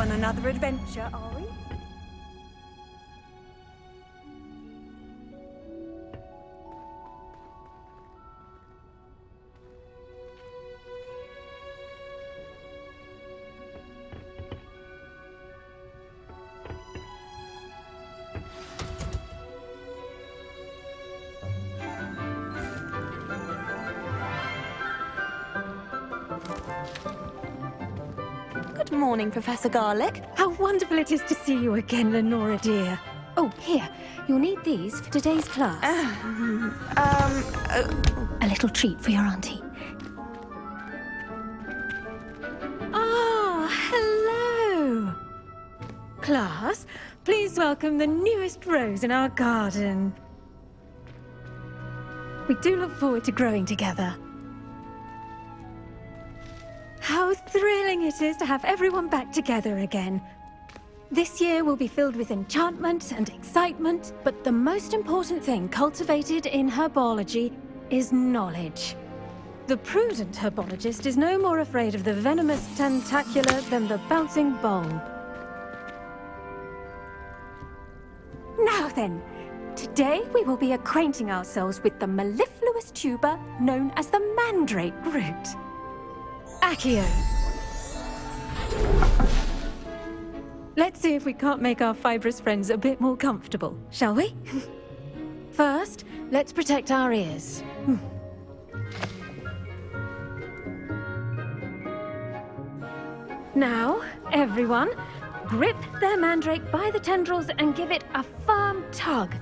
on another adventure, are we? Good morning, Professor Garlick. How wonderful it is to see you again, Lenora dear. Oh, here. You'll need these for today's class. A little treat for your auntie. Ah, hello! Class, please welcome the newest rose in our garden. We do look forward to growing together. How thrilling it is to have everyone back together again. This year will be filled with enchantment and excitement, but the most important thing cultivated in herbology is knowledge. The prudent herbologist is no more afraid of the venomous tentacular than the bouncing bulb. Now then, today we will be acquainting ourselves with the mellifluous tuber known as the mandrake root. Accio. Let's see if we can't make our fibrous friends a bit more comfortable, shall we? First, let's protect our ears. Now, everyone, grip their mandrake by the tendrils and give it a firm tug.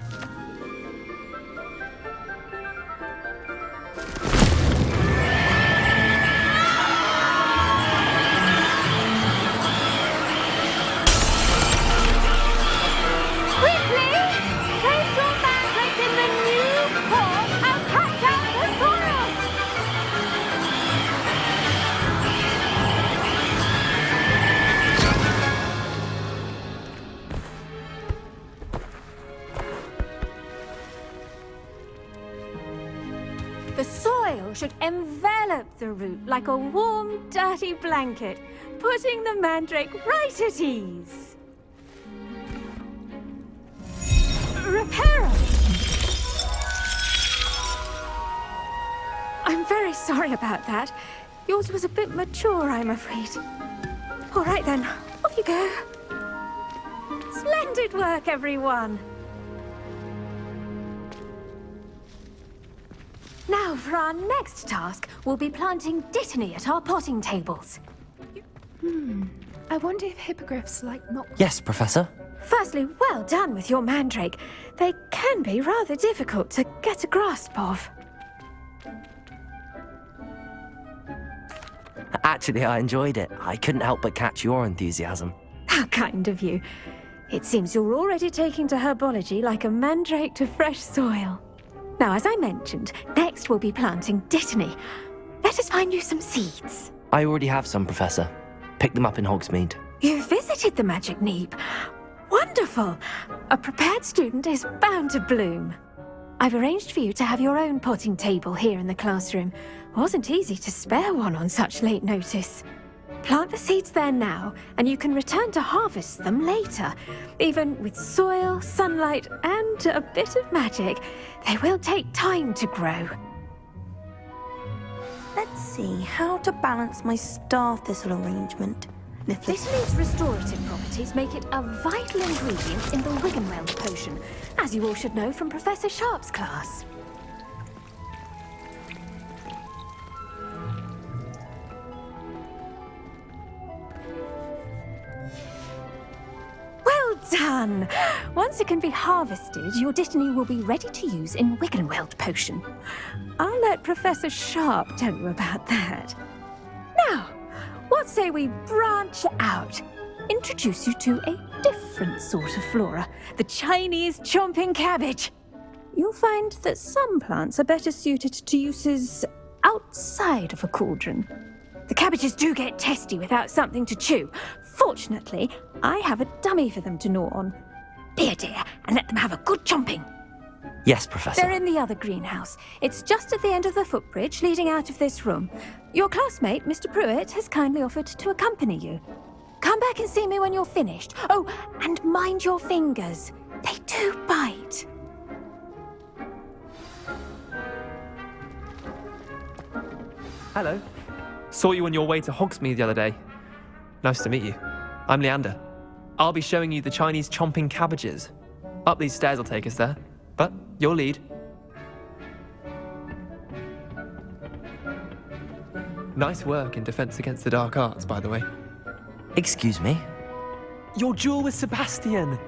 The soil should envelop the root like a warm, dirty blanket, putting the mandrake right at ease. Reparo! I'm very sorry about that. Yours was a bit mature, I'm afraid. All right then, off you go. Splendid work, everyone. Now, for our next task, we'll be planting dittany at our potting tables. I wonder if hippogriffs like not... Yes, Professor. Firstly, well done with your mandrake. They can be rather difficult to get a grasp of. Actually, I enjoyed it. I couldn't help but catch your enthusiasm. How kind of you. It seems you're already taking to herbology like a mandrake to fresh soil. Now, as I mentioned, next we'll be planting dittany. Let us find you some seeds. I already have some, Professor. Picked them up in Hogsmeade. You visited the Magic Neep. Wonderful! A prepared student is bound to bloom. I've arranged for you to have your own potting table here in the classroom. Wasn't easy to spare one on such late notice. Plant the seeds there now, and you can return to harvest them later. Even with soil, sunlight, and a bit of magic, they will take time to grow. Let's see how to balance my star thistle arrangement. Dittany's restorative properties make it a vital ingredient in the Wiggenweld potion, as you all should know from Professor Sharp's class. Well done! Once it can be harvested, your dittany will be ready to use in Wiggenweld potion. I'll let Professor Sharp tell you about that. Now, what say we branch out? Introduce you to a different sort of flora, the Chinese chomping cabbage. You'll find that some plants are better suited to uses outside of a cauldron. The cabbages do get testy without something to chew. Fortunately, I have a dummy for them to gnaw on. Be a dear and let them have a good chomping. Yes, Professor. They're in the other greenhouse. It's just at the end of the footbridge leading out of this room. Your classmate, Mr. Pruitt, has kindly offered to accompany you. Come Come back and see me when you're finished. Oh, and mind your fingers. They do bite. Hello. Saw you on your way to Hogsmeade the other day. Nice to meet you. I'm Leander. I'll be showing you the Chinese chomping cabbages. Up these stairs will take us there. But your lead. Nice work in Defense Against the Dark Arts, by the way. Excuse me? Your duel with Sebastian!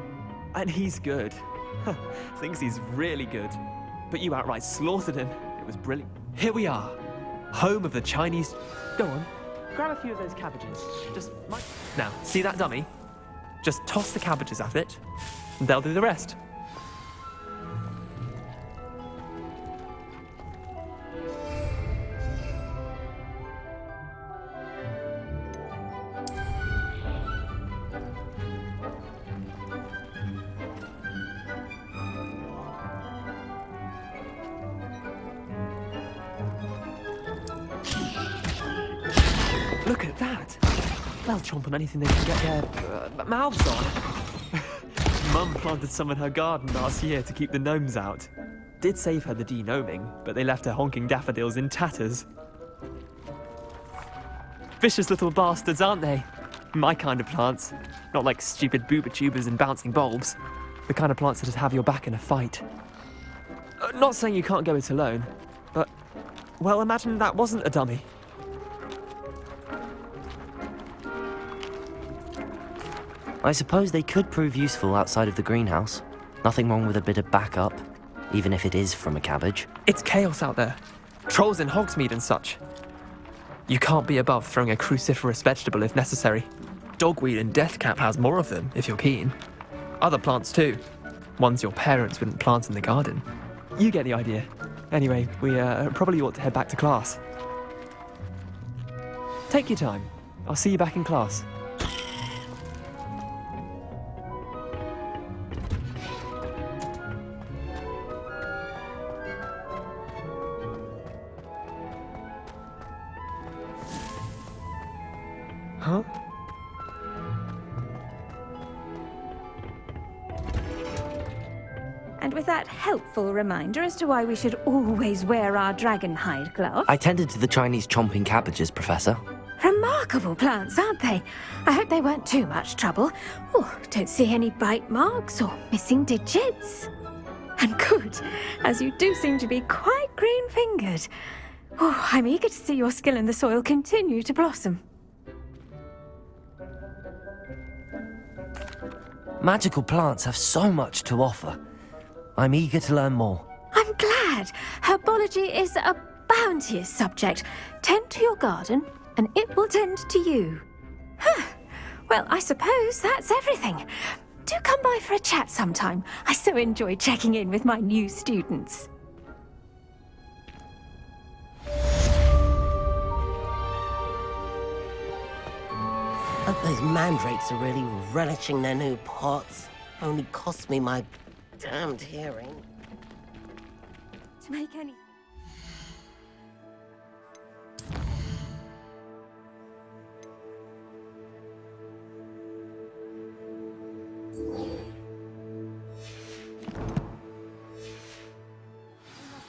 And he's good. Thinks he's really good. But you outright slaughtered him. It was brilliant. Here we are. Home of the Chinese... Go on. Grab a few of those cabbages. Now, see that dummy? Just toss the cabbages at it, and they'll do the rest. Look at that! They'll chomp on anything they can get their mouths on. Mum planted some in her garden last year to keep the gnomes out. Did save her the de-gnoming, but they left her honking daffodils in tatters. Vicious little bastards, aren't they? My kind of plants. Not like stupid booba tubers and bouncing bulbs. The kind of plants that'd have your back in a fight. Not saying you can't go it alone, but... Well, imagine that wasn't a dummy. I suppose they could prove useful outside of the greenhouse. Nothing wrong with a bit of backup, even if it is from a cabbage. It's chaos out there. Trolls in Hogsmeade and such. You can't be above throwing a cruciferous vegetable if necessary. Dogweed and deathcap has more of them, if you're keen. Other plants too. Ones your parents wouldn't plant in the garden. You get the idea. Anyway, we probably ought to head back to class. Take your time. I'll see you back in class. Huh? And with that helpful reminder as to why we should always wear our dragon hide glove. I tended to the Chinese chomping cabbages, Professor. Remarkable plants, aren't they? I hope they weren't too much trouble. Oh, don't see any bite marks or missing digits. And good, as you do seem to be quite green-fingered. Oh, I'm eager to see your skill in the soil continue to blossom. Magical plants have so much to offer. I'm eager to learn more. I'm glad. Herbology is a bounteous subject. Tend to your garden, and it will tend to you. Huh. Well, I suppose that's everything. Do come by for a chat sometime. I so enjoy checking in with my new students. Hope those mandrakes are really relishing their new pots. Only cost me my damned hearing. To make any...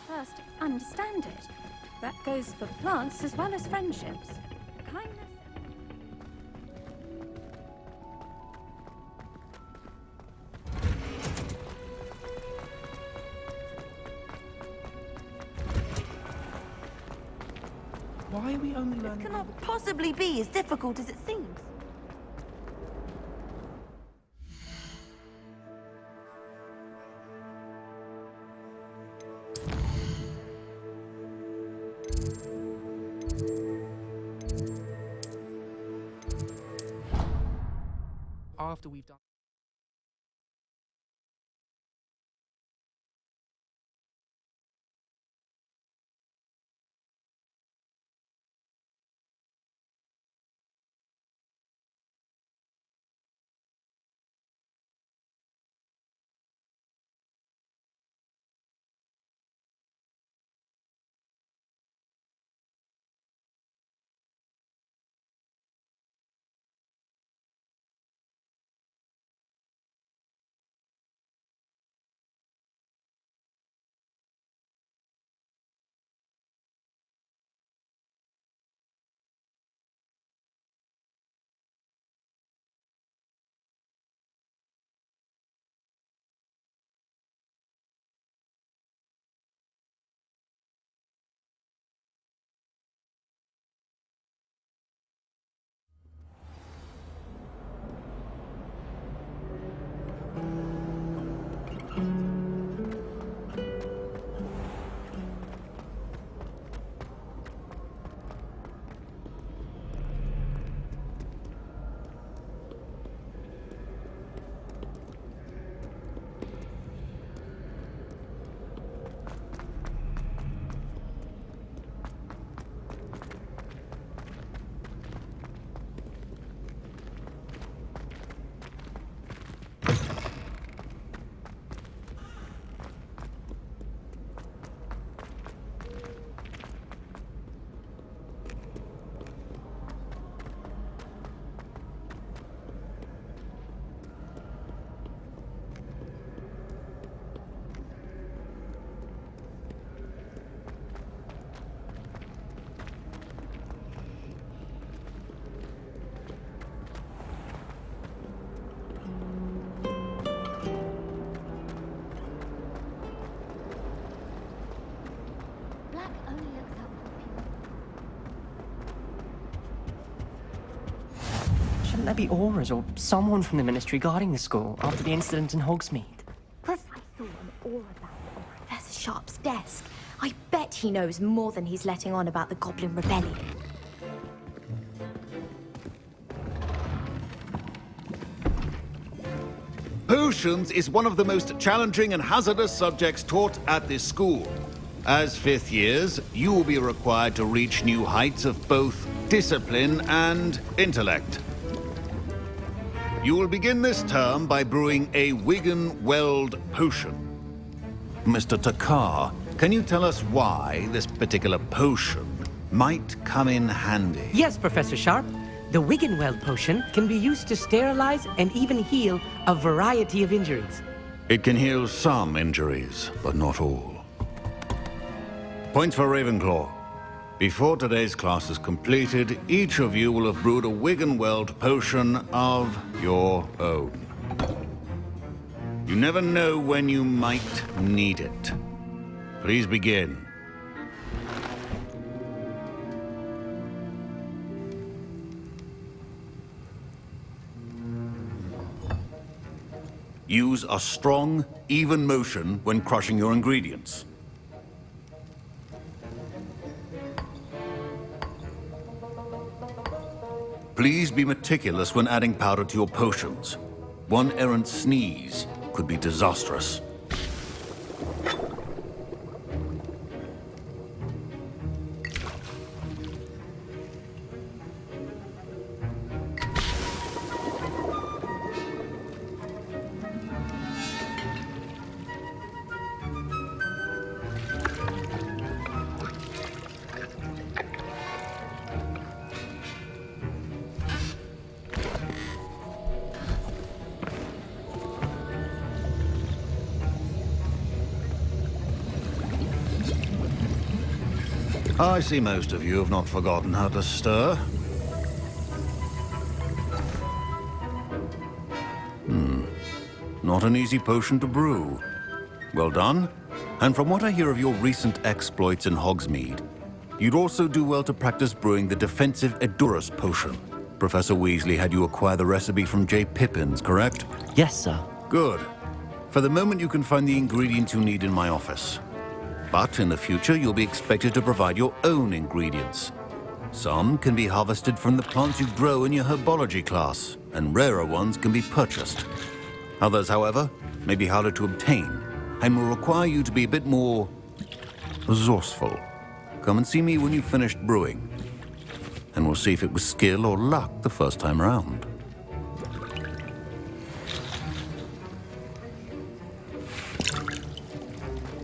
First, understand it. That goes for plants as well as friendships. Kindness... Why are we only learning... Cannot possibly be as difficult as it seems. After we've done... Shouldn't there be auras or someone from the Ministry guarding the school after the incident in Hogsmeade? I saw an aura band on Professor Sharp's desk. I bet he knows more than he's letting on about the Goblin Rebellion. Potions is one of the most challenging and hazardous subjects taught at this school. As fifth years, you will be required to reach new heights of both discipline and intellect. You will begin this term by brewing a Wiggenweld potion. Mr. Takar, can you tell us why this particular potion might come in handy? Yes, Professor Sharp. The Wiggenweld potion can be used to sterilize and even heal a variety of injuries. It can heal some injuries, but not all. Points for Ravenclaw. Before today's class is completed, each of you will have brewed a Wiggenweld potion of your own. You never know when you might need it. Please begin. Use a strong, even motion when crushing your ingredients. Please be meticulous when adding powder to your potions. One errant sneeze could be disastrous. I see most of you have not forgotten how to stir. Not an easy potion to brew. Well done. And from what I hear of your recent exploits in Hogsmeade, you'd also do well to practice brewing the defensive Edurus potion. Professor Weasley had you acquire the recipe from J. Pippin's, correct? Yes, sir. Good. For the moment, you can find the ingredients you need in my office. But in the future, you'll be expected to provide your own ingredients. Some can be harvested from the plants you grow in your herbology class, and rarer ones can be purchased. Others, however, may be harder to obtain, and will require you to be a bit more resourceful. Come and see me when you've finished brewing, and we'll see if it was skill or luck the first time around.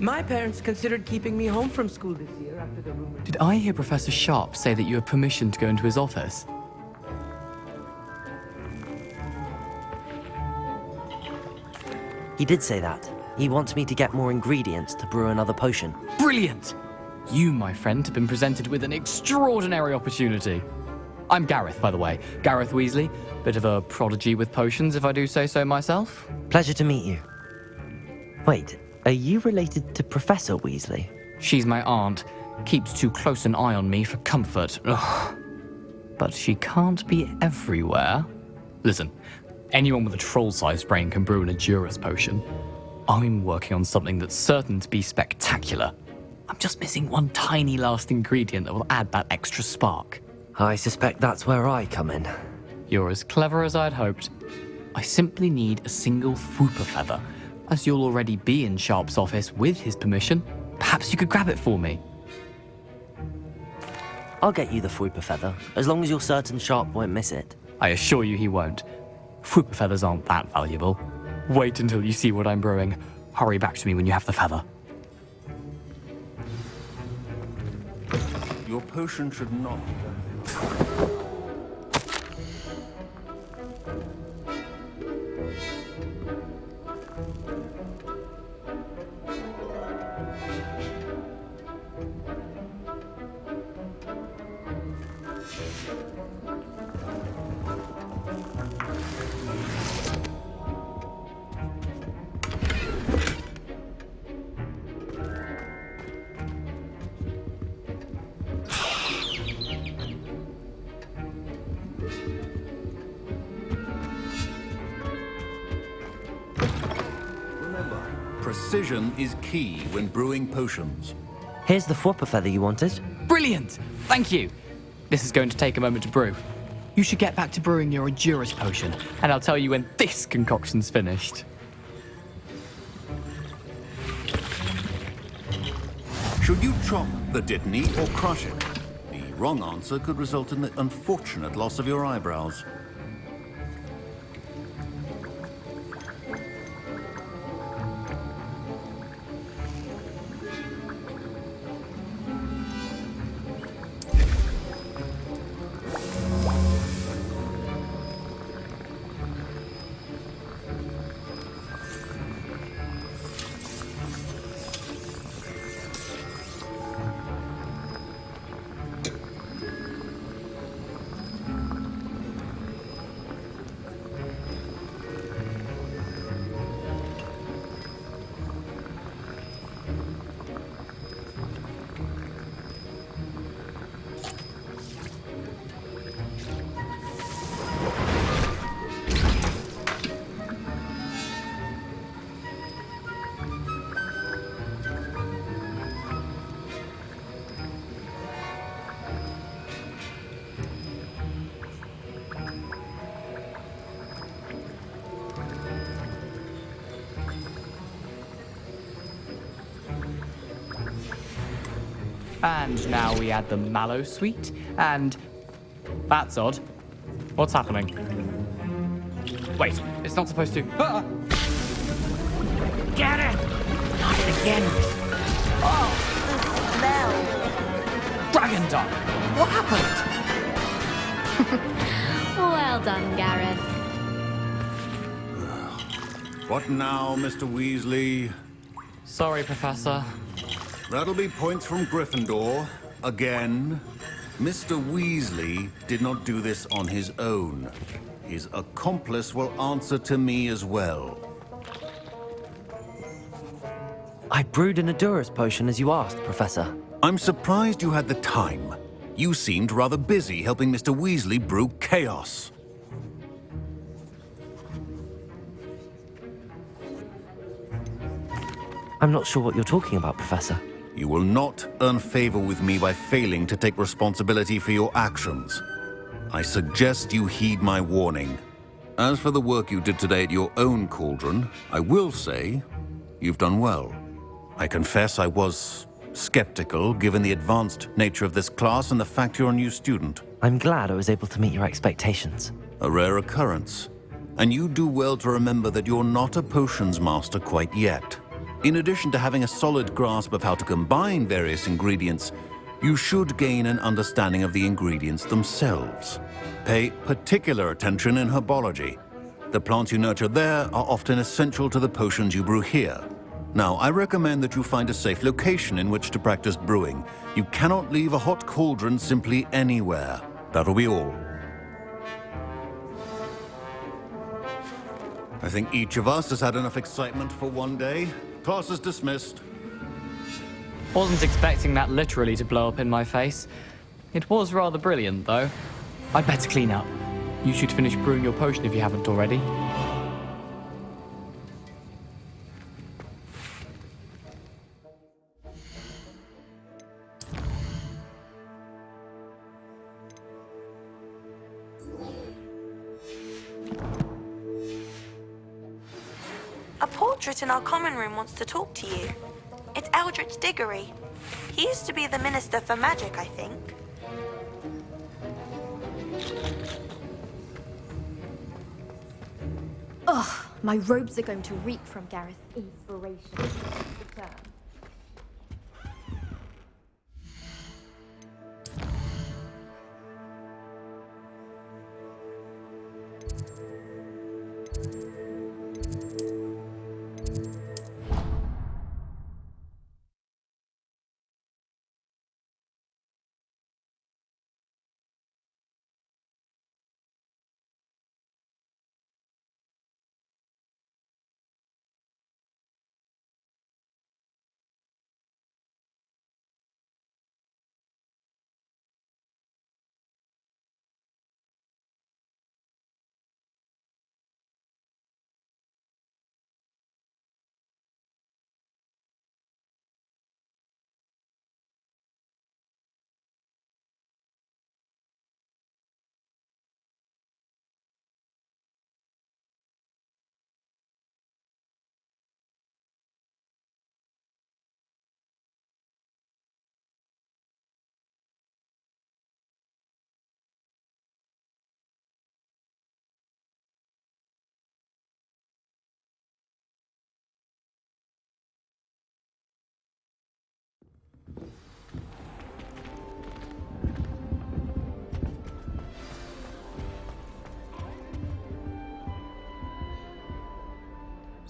My parents considered keeping me home from school this year after the rumor. Did I hear Professor Sharp say that you have permission to go into his office? He did say that. He wants me to get more ingredients to brew another potion. Brilliant! You, my friend, have been presented with an extraordinary opportunity. I'm Gareth, by the way. Gareth Weasley. Bit of a prodigy with potions, if I do say so myself. Pleasure to meet you. Wait, are you related to Professor Weasley? She's my aunt. Keeps too close an eye on me for comfort. Ugh. But she can't be everywhere. Listen, anyone with a troll-sized brain can brew an Edurus potion. I'm working on something that's certain to be spectacular. I'm just missing one tiny last ingredient that will add that extra spark. I suspect that's where I come in. You're as clever as I'd hoped. I simply need a single Fwooper feather. As you'll already be in Sharp's office with his permission, perhaps you could grab it for me. I'll get you the Fwooper feather, as long as you're certain Sharp won't miss it. I assure you he won't. Fwooper feathers aren't that valuable. Wait until you see what I'm brewing. Hurry back to me when you have the feather. Your potion should not be Precision is key when brewing potions. Here's the flopper feather you wanted. Brilliant! Thank you. This is going to take a moment to brew. You should get back to brewing your Endurance potion, and I'll tell you when this concoction's finished. Should you chop the dittany or crush it? The wrong answer could result in the unfortunate loss of your eyebrows. And now we add the mallow sweet, and... That's odd. What's happening? Wait, it's not supposed to... Ah! Get it! Not again. Oh, the smell. Dragon Dung! What happened? Well done, Gareth. What now, Mr. Weasley? Sorry, Professor. That'll be points from Gryffindor. Again. Mr. Weasley did not do this on his own. His accomplice will answer to me as well. I brewed an Endurance potion as you asked, Professor. I'm surprised you had the time. You seemed rather busy helping Mr. Weasley brew chaos. I'm not sure what you're talking about, Professor. You will not earn favor with me by failing to take responsibility for your actions. I suggest you heed my warning. As for the work you did today at your own cauldron, I will say you've done well. I confess I was skeptical given the advanced nature of this class and the fact you're a new student. I'm glad I was able to meet your expectations. A rare occurrence. And you do well to remember that you're not a potions master quite yet. In addition to having a solid grasp of how to combine various ingredients, you should gain an understanding of the ingredients themselves. Pay particular attention in herbology. The plants you nurture there are often essential to the potions you brew here. Now, I recommend that you find a safe location in which to practice brewing. You cannot leave a hot cauldron simply anywhere. That'll be all. I think each of us has had enough excitement for one day. Class is dismissed. Wasn't expecting that literally to blow up in my face. It was rather brilliant, though. I'd better clean up. You should finish brewing your potion if you haven't already. A portrait in our common room wants to talk to you. It's Eldritch Diggory. He used to be the Minister for Magic, I think. Ugh, my robes are going to reek from Gareth's inspiration. Return.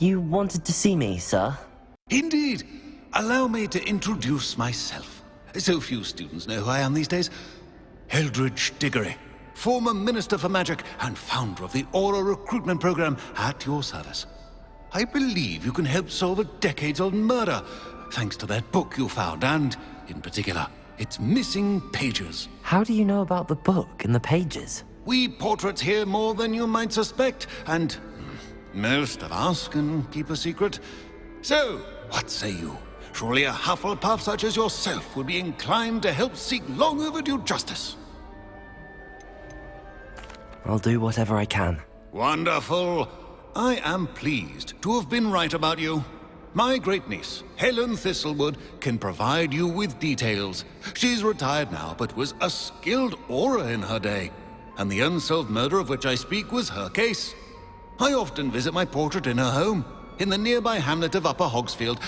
You wanted to see me, sir? Indeed. Allow me to introduce myself. So few students know who I am these days. Eldridge Diggory, former Minister for Magic and founder of the Aura Recruitment Program, at your service. I believe you can help solve a decades-old murder, thanks to that book you found, and, in particular, its missing pages. How do you know about the book and the pages? We portraits hear more than you might suspect, and most of us can keep a secret. So, what say you? Surely a Hufflepuff such as yourself would be inclined to help seek long overdue justice. I'll do whatever I can. Wonderful. I am pleased to have been right about you. My great-niece, Helen Thistlewood, can provide you with details. She's retired now, but was a skilled aura in her day. And the unsolved murder of which I speak was her case. I often visit my portrait in her home, in the nearby hamlet of Upper Hogsfield.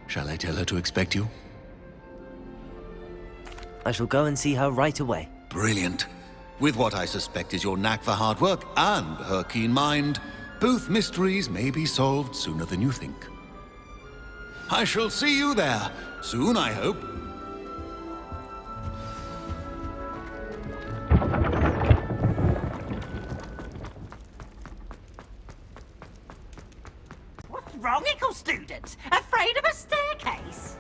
Shall I tell her to expect you? I shall go and see her right away. Brilliant. With what I suspect is your knack for hard work and her keen mind, both mysteries may be solved sooner than you think. I shall see you there, soon I hope. What's wrong, ickle students? Afraid of a staircase?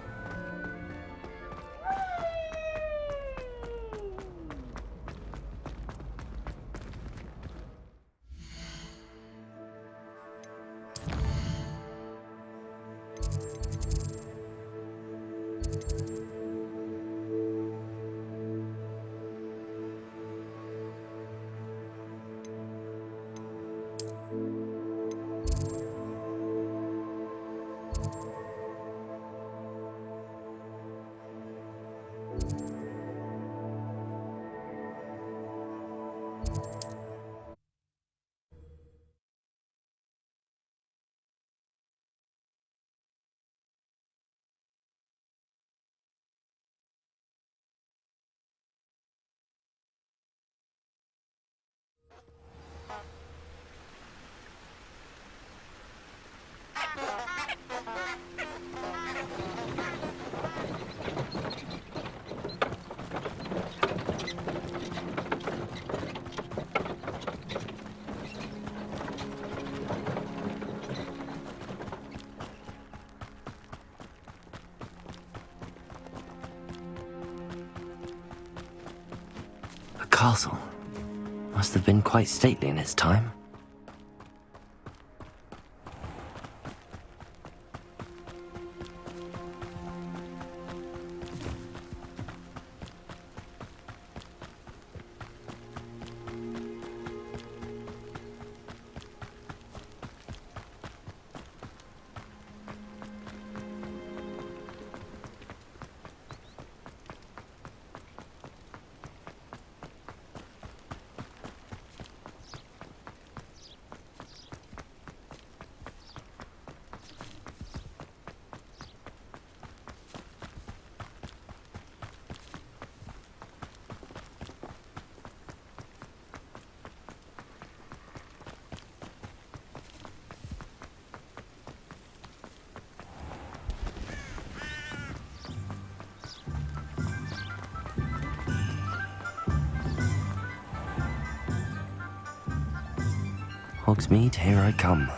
The castle must have been quite stately in its time. Hogsmeade, here I come.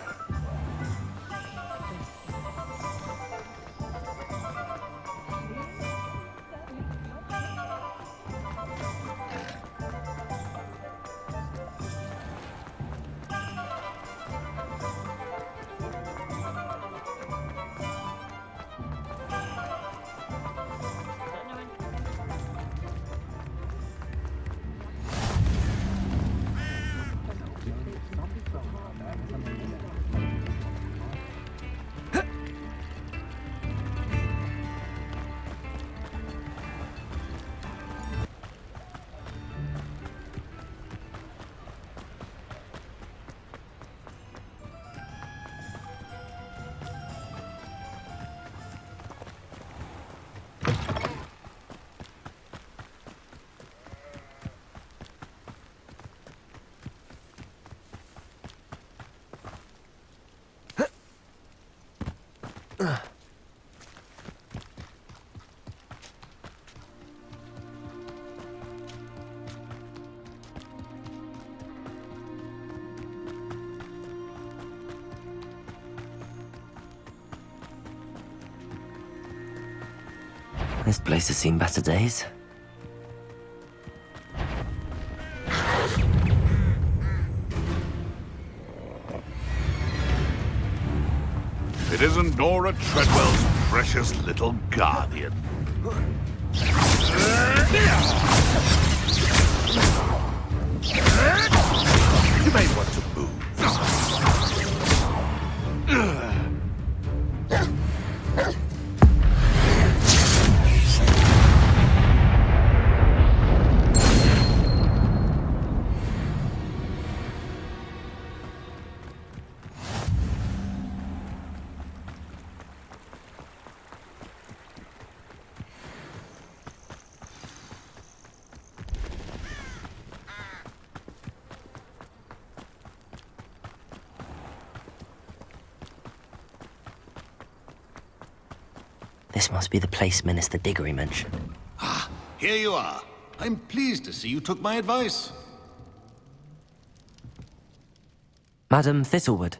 This place has seen better days. It isn't Nora Treadwell's precious little guardian. You may want to move. This must be the place Minister Diggory mentioned. Ah, here you are. I'm pleased to see you took my advice. Madam Thistlewood,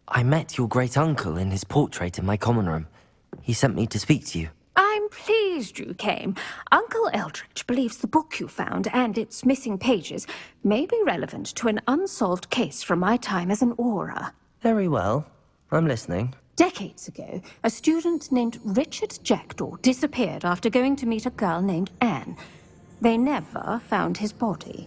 I met your great-uncle in his portrait in my common room. He sent me to speak to you. I'm pleased you came. Uncle Eldridge believes the book you found and its missing pages may be relevant to an unsolved case from my time as an aura. Very well. I'm listening. Decades ago, a student named Richard Jackdaw disappeared after going to meet a girl named Anne. They never found his body.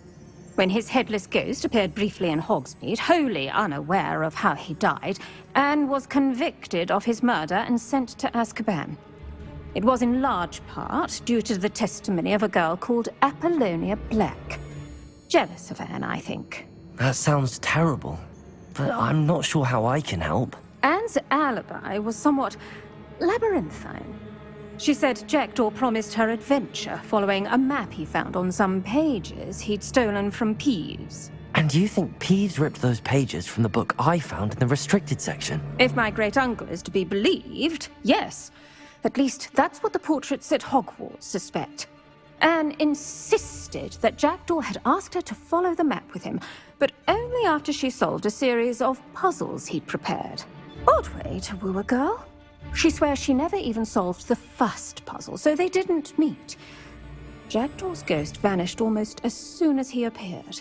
When his headless ghost appeared briefly in Hogsmeade, wholly unaware of how he died, Anne was convicted of his murder and sent to Azkaban. It was in large part due to the testimony of a girl called Apollonia Black. Jealous of Anne, I think. That sounds terrible, but I'm not sure how I can help. Anne's alibi was somewhat labyrinthine. She said Jackdaw promised her adventure following a map he found on some pages he'd stolen from Peeves. And you think Peeves ripped those pages from the book I found in the restricted section? If my great-uncle is to be believed, yes. At least that's what the portraits at Hogwarts suspect. Anne insisted that Jackdaw had asked her to follow the map with him, but only after she solved a series of puzzles he'd prepared. Odd way to woo a girl. She swears she never even solved the first puzzle, so they didn't meet. Jackdaw's ghost vanished almost as soon as he appeared.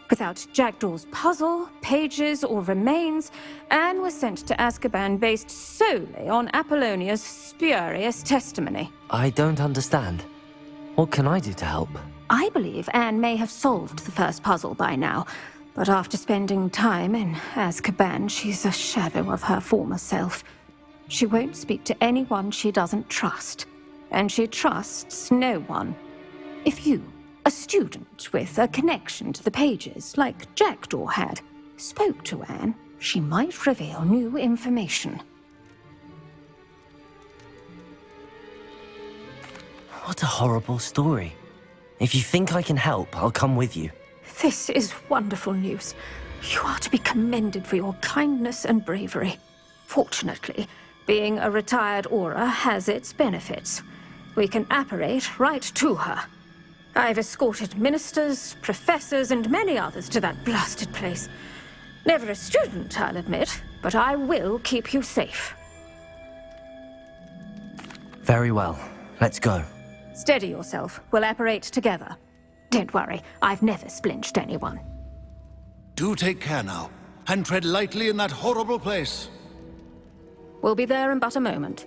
Without Jackdaw's puzzle, pages, or remains, Anne was sent to Azkaban based solely on Apollonia's spurious testimony. I don't understand. What can I do to help? I believe Anne may have solved the first puzzle by now, but after spending time in Azkaban, she's a shadow of her former self. She won't speak to anyone she doesn't trust, and she trusts no one. If you, a student with a connection to the pages, like Jackdaw had, spoke to Anne, she might reveal new information. What a horrible story. If you think I can help, I'll come with you. This is wonderful news. You are to be commended for your kindness and bravery. Fortunately, being a retired aura has its benefits. We can apparate right to her. I've escorted ministers, professors, and many others to that blasted place. Never a student, I'll admit, but I will keep you safe. Very well. Let's go. Steady yourself. We'll apparate together. Don't worry, I've never splinched anyone. Do take care now, and tread lightly in that horrible place. We'll be there in but a moment.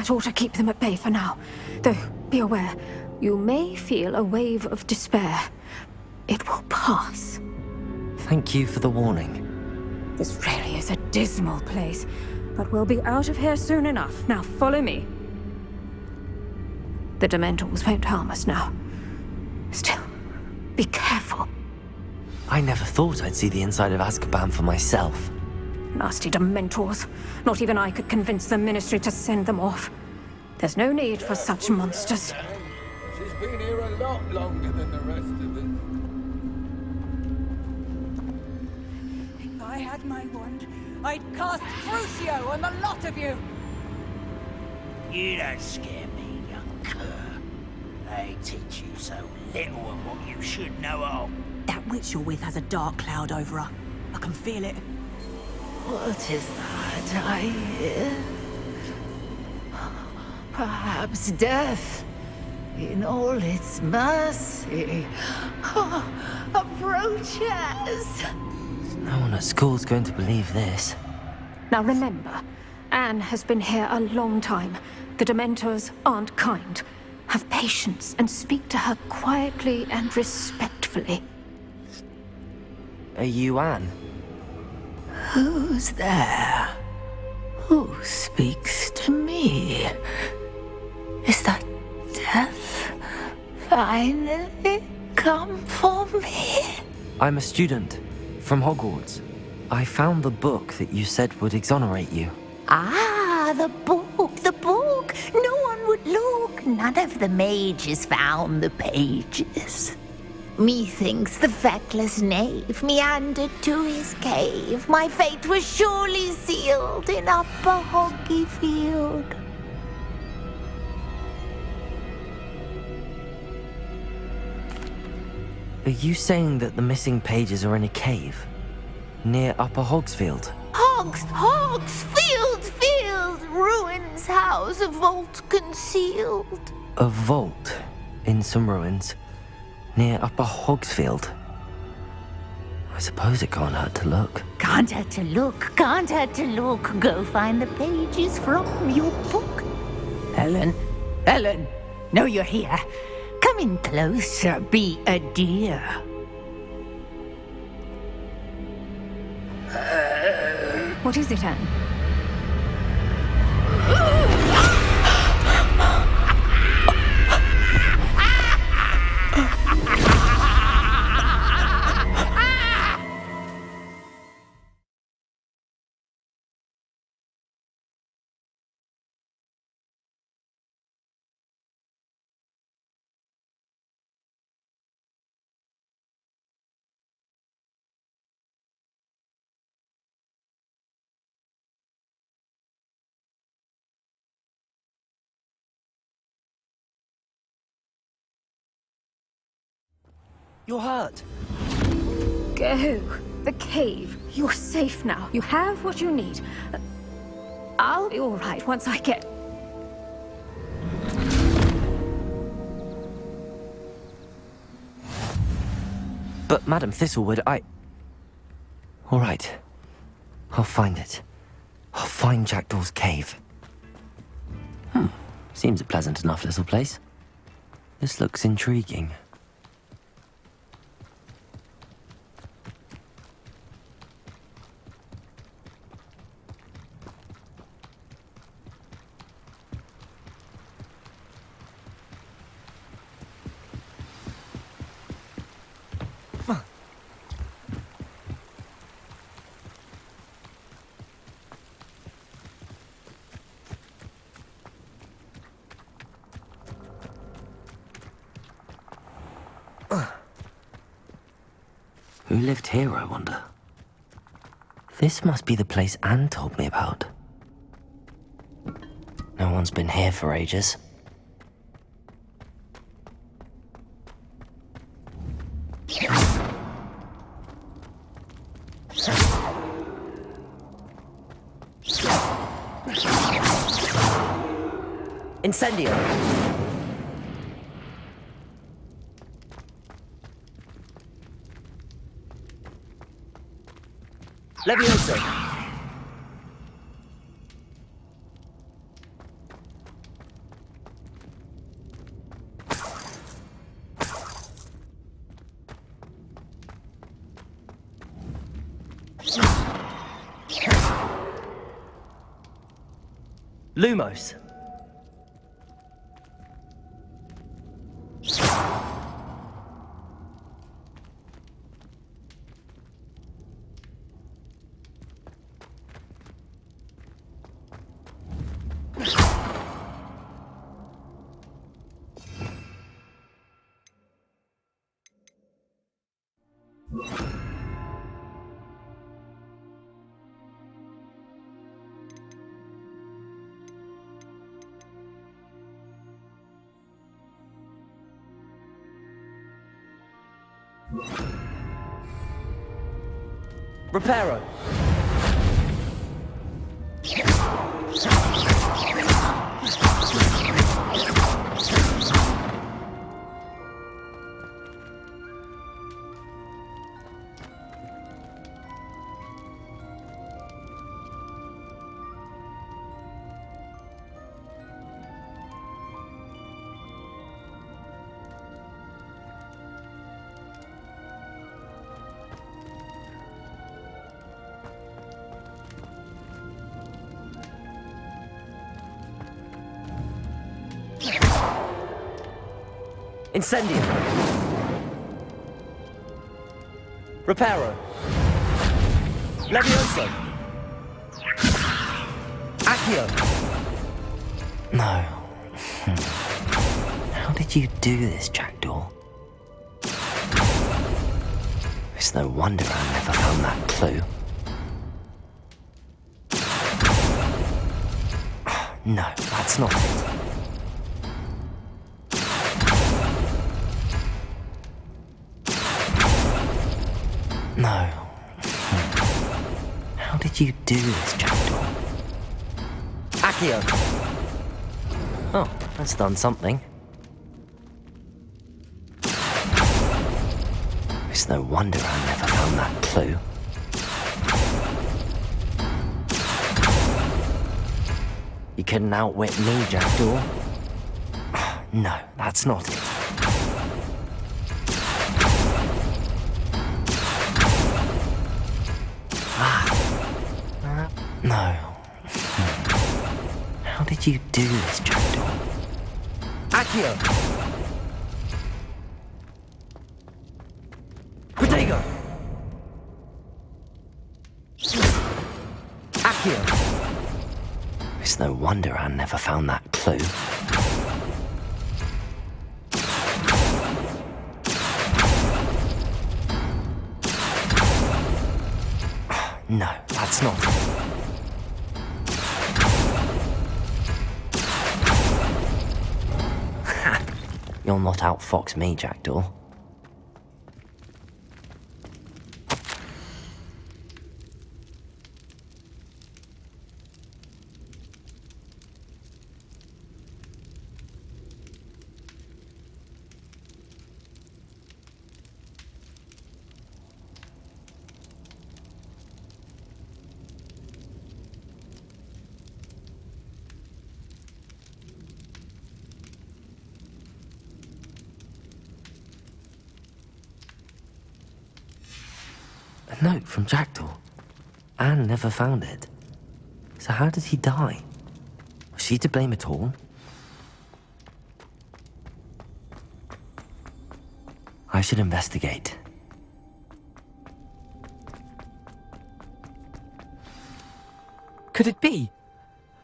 That ought to keep them at bay for now. Though, be aware, you may feel a wave of despair. It will pass. Thank you for the warning. This really is a dismal place, but we'll be out of here soon enough. Now follow me. The Dementors won't harm us now. Still, be careful. I never thought I'd see the inside of Azkaban for myself. Nasty Dementors. Not even I could convince the Ministry to send them off. There's no need for such monsters. She's been here a lot longer than the rest of us. If I had my wand, I'd cast Crucio on the lot of you! You don't scare me, young cur. They teach you so little of what you should know of. That witch you're with has a dark cloud over her. I can feel it. What is that I hear? Perhaps death, in all its mercy, approaches. No one at school's going to believe this. Now remember, Anne has been here a long time. The Dementors aren't kind. Have patience and speak to her quietly and respectfully. Are you Anne? Who's there? Who speaks to me? Is that death finally come for me? I'm a student from Hogwarts. I found the book that you said would exonerate you. Ah, the book, the book. No one would look. None of the mages found the pages. Methinks the feckless knave meandered to his cave. My fate was surely sealed in Upper Hoggyfield. Are you saying that the missing pages are in a cave? Near Upper Hogsfield? Field, ruins house, a vault concealed. A vault in some ruins near Upper Hogsfield? I suppose it can't hurt to look. Can't hurt to look, can't hurt to look. Go find the pages from your book. Ellen, know you're here. Come in closer, be a dear. What is it, Anne? You're hurt. Go. The cave. You're safe now. You have what you need. I'll be all right once I get... But Madam Thistlewood, all right. I'll find it. I'll find Jackdaw's cave. Seems a pleasant enough little place. This looks intriguing. Who lived here, I wonder? This must be the place Anne told me about. No one's been here for ages. Incendio! Levioso! Lumos. Reparo. Incendio. Reparo. Levioso. Accio. No. How did you do this, Jackdaw? It's no wonder I never found that clue. No, that's not it. No. How did you do this, Jackdaw? Accio! Oh, that's done something. It's no wonder I never found that clue. You couldn't outwit me, Jackdaw. No, that's not it. No. How did you do this, Jackdaw? Accio! Protego! Accio! It's no wonder I never found that clue. No, that's not it. You'll not outfox me, Jackdaw. A note from Jackdaw. Anne never found it. So how did he die? Was she to blame at all? I should investigate. Could it be?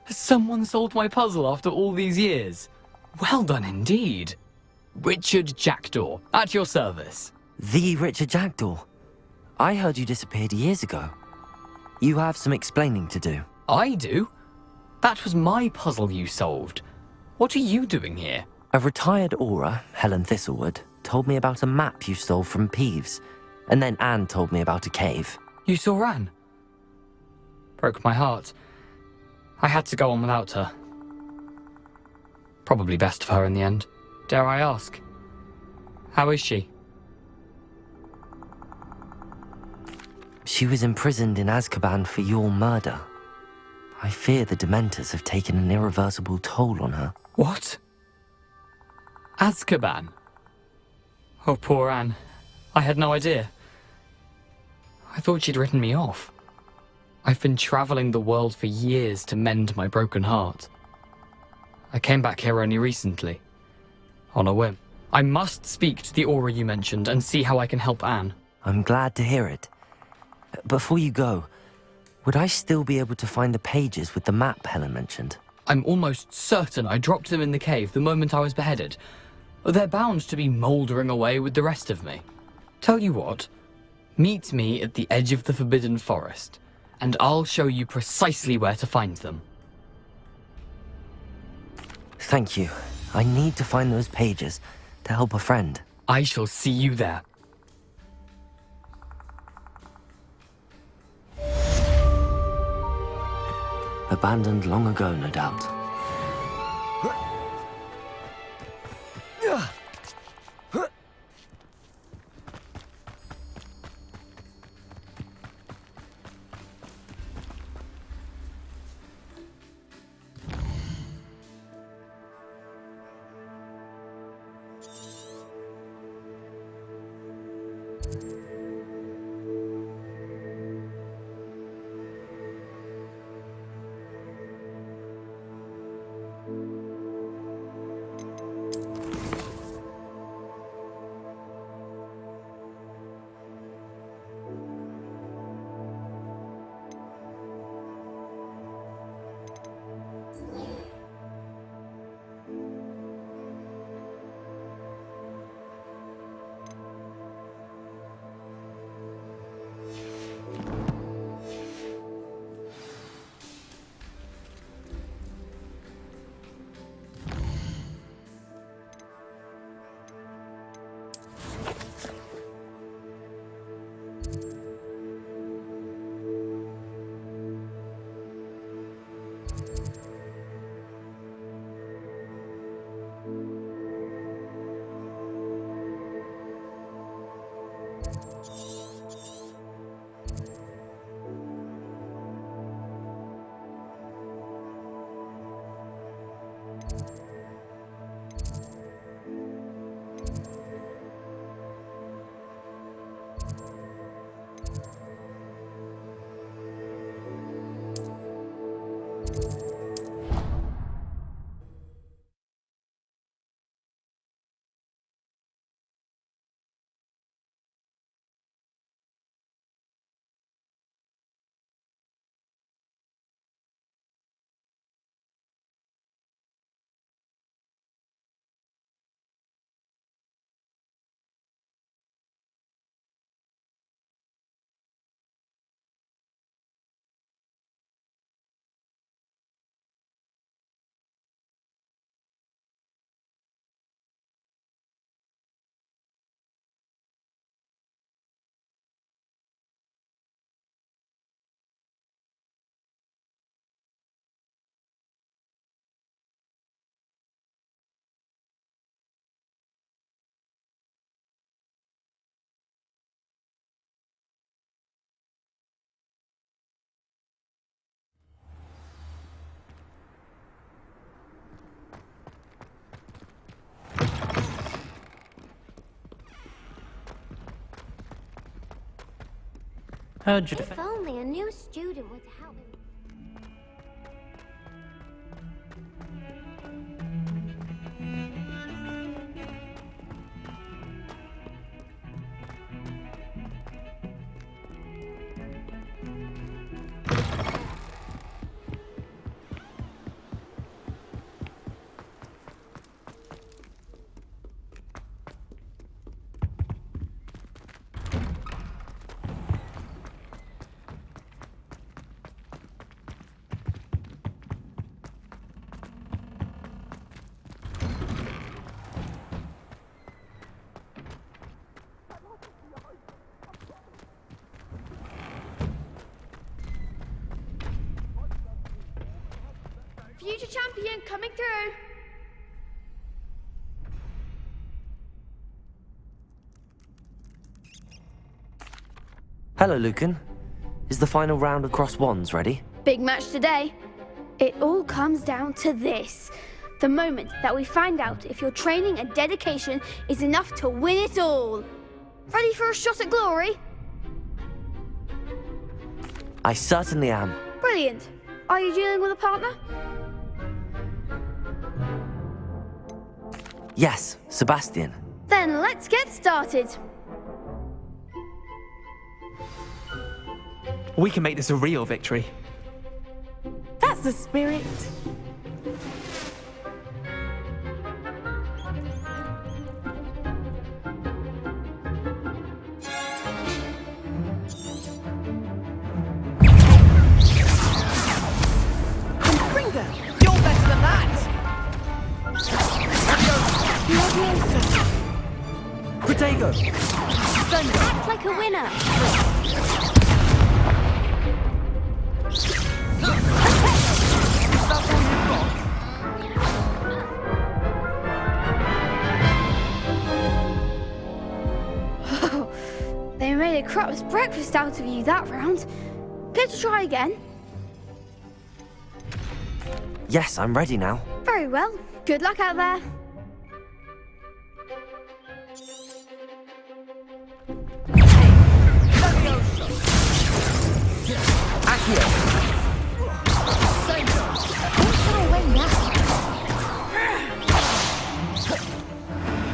Has someone solved my puzzle after all these years? Well done indeed. Richard Jackdaw, at your service. The Richard Jackdaw? I heard you disappeared years ago. You have some explaining to do. I do? That was my puzzle you solved. What are you doing here? A retired aura, Helen Thistlewood, told me about a map you stole from Peeves, and then Anne told me about a cave. You saw Anne? Broke my heart. I had to go on without her. Probably best of her in the end. Dare I ask? How is she? She was imprisoned in Azkaban for your murder. I fear the Dementors have taken an irreversible toll on her. What? Azkaban? Oh, poor Anne. I had no idea. I thought she'd written me off. I've been traveling the world for years to mend my broken heart. I came back here only recently, on a whim. I must speak to the aura you mentioned and see how I can help Anne. I'm glad to hear it. Before you go, would I still be able to find the pages with the map Helen mentioned? I'm almost certain I dropped them in the cave the moment I was beheaded. They're bound to be mouldering away with the rest of me. Tell you what, meet me at the edge of the Forbidden Forest, and I'll show you precisely where to find them. Thank you. I need to find those pages to help a friend. I shall see you there. Abandoned long ago, no doubt. If only a new student would help. Future champion coming through. Hello, Lucan. Is the final round of Cross Wands ready? Big match today. It all comes down to this. The moment that we find out if your training and dedication dedication is enough to win it all. Ready for a shot at glory? I certainly am. Brilliant. Are you dealing with a partner? Yes, Sebastian. Then let's get started. We can make this a real victory. That's the spirit. You're better than that! Protego! Act like a winner. They made a crap's breakfast out of you that round. Care to try again? Yes, I'm ready now. Very well. Good luck out there.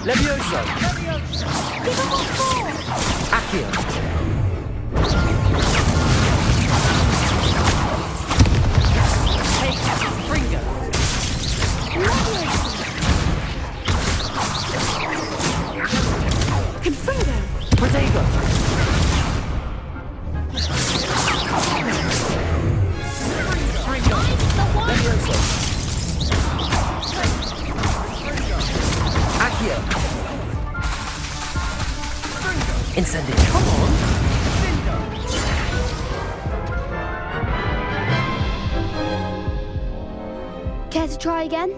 Levioso! Give him a ball! Accio! Take Fringo! Confringo! Protego! Fringo! Levioso! Accio! Incendio. Come on! Care to try again?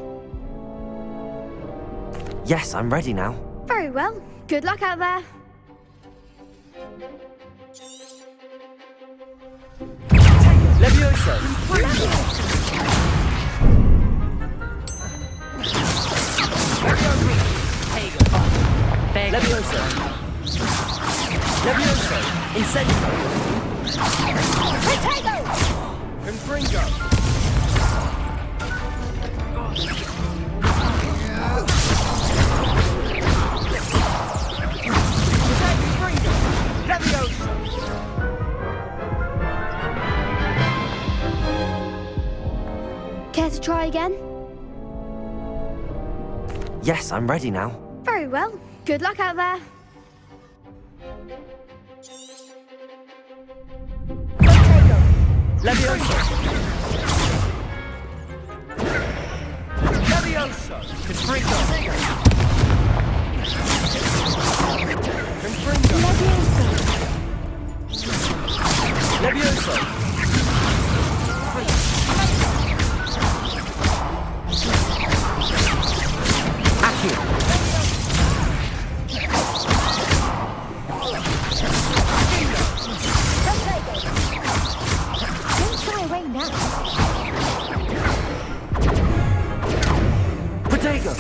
Yes, I'm ready now. Very well. Good luck out there. Levioso! Levioso! Levioso! Incendio! Potato! Confringo! Levioso! Care to try again? Yes, I'm ready now. Very well. Good luck out there. Levioso! Levioso! Confringo! Confringo! Levioso! Accio! Don't shy away now. Protego!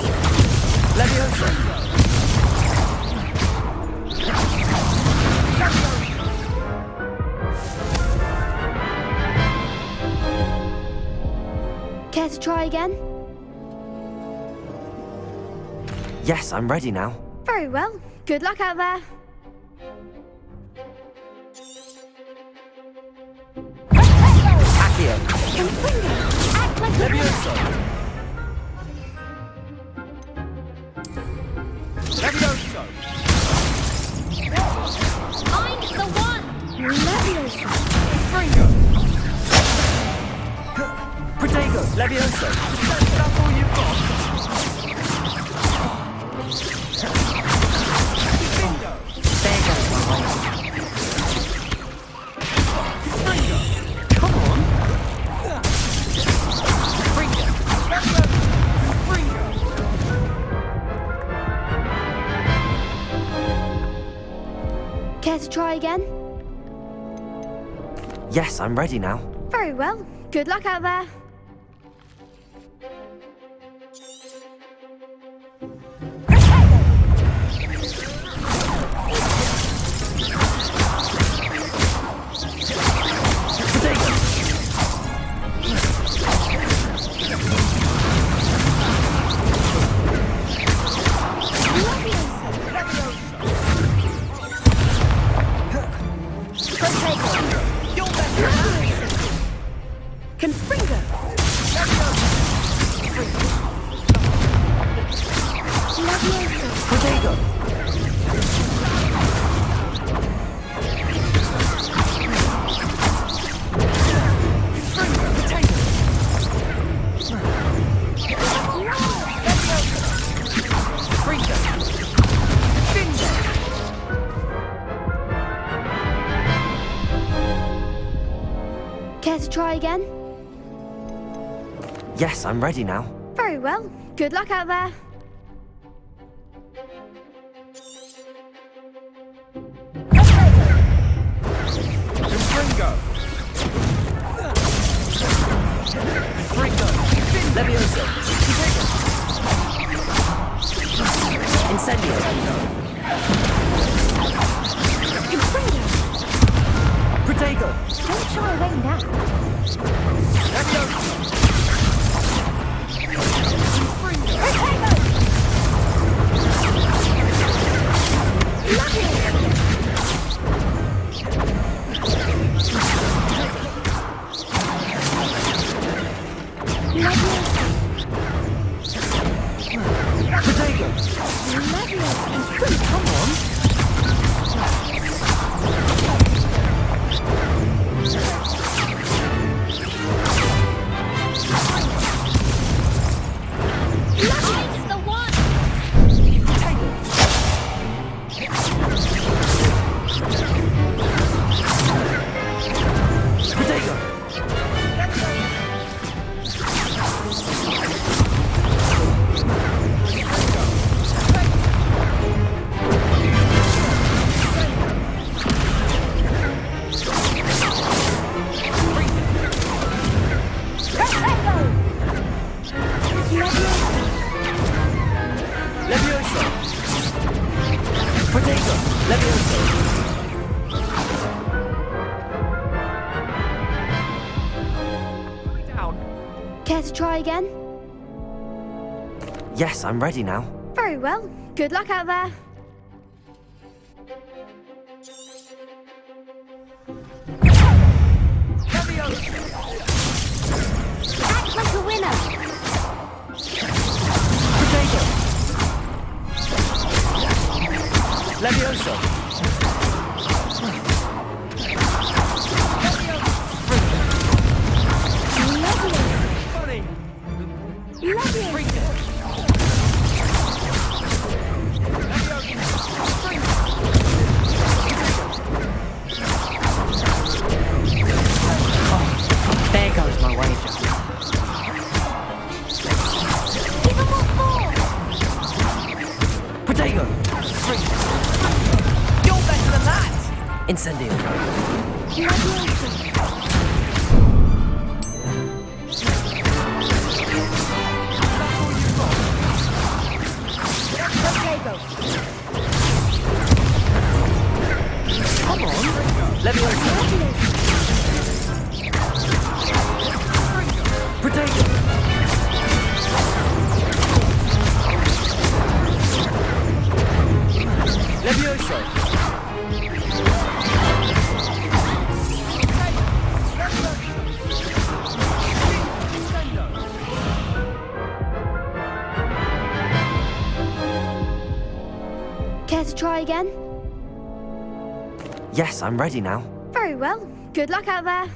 Levioso! Care to try again? Yes, I'm ready now. Very well. Good luck out there. Accio! Act like a Levioso! Levioso! I'm the one! Levioso! Fringo! Protego! Levioso! That's all you've got? Bingo! There goes my way. Fringo! Come on! Fringo! Fringo! Care to try again? Yes, I'm ready now. Very well. Good luck out there. Confringo! Protego! Care to try again? Yes, I'm ready now. Very well. Good luck out there. Confringo! Confringo! Levioso! Incendio! Confringo! Protego! Don't shy away now. Protego! Come on. Care to try again? Yes, I'm ready now. Very well. Good luck out there. Act like a winner. Protego! Levioso! There goes my wager. Give him more force. Protego! You're better than that! Incendio! Come on! Levioso! Protego! Levioso! Care to try again? Yes, I'm ready now. Very well. Good luck out there.